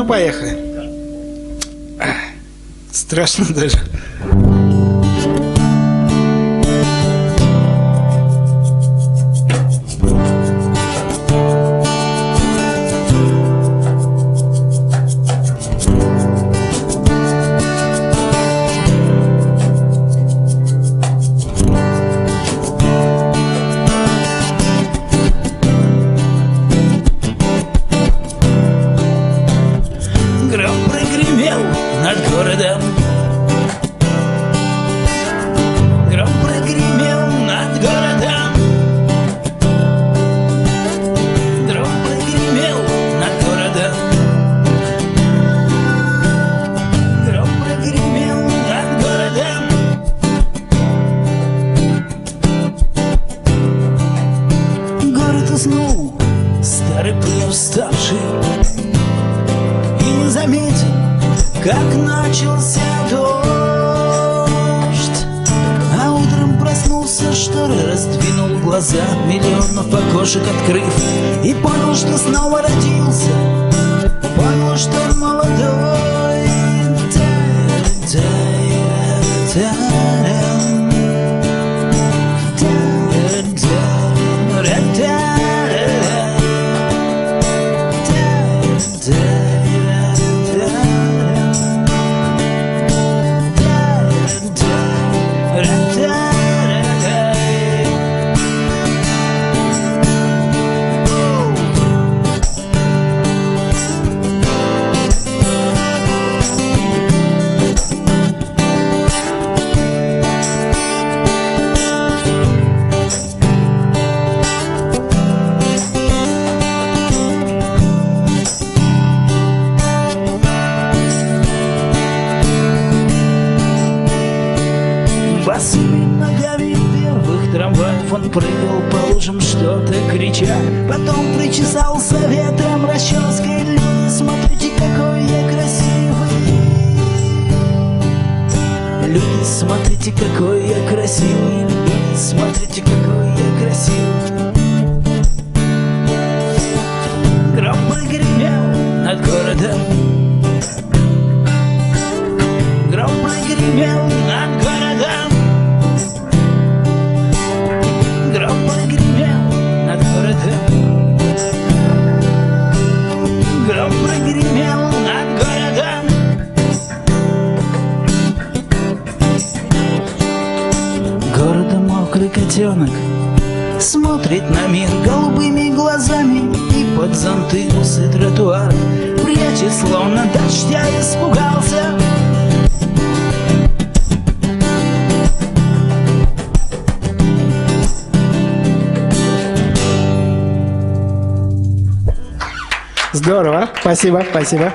Ну, поехали. Страшно даже. Гром прогремел над городом. Гром прогремел над городом. Гром прогремел над городом. Гром прогремел над городом. Город уснул, старый пыль уставший, и не заметил, как начался дождь. А утром проснулся, шторы раздвинул глаза, миллионов окошек открыв, и понял, что снова родился, понял, что он молодой. Босыми ногами первых трамваев он прыгал по лужам, что-то крича. Потом причесался ветром расческой. Люди, смотрите, какой я красивый. Люди, смотрите, какой я красивый. Люди, смотрите, какой я красивый. Гром прогремел над городом. Гром прогремел над городом. Гром прогремел над городом. Гром прогремел над городом. Городом мокрый котенок смотрит на мир голубыми глазами, и под зонты усы тротуаров прячет, словно дождя испугался. Здорово, спасибо, спасибо.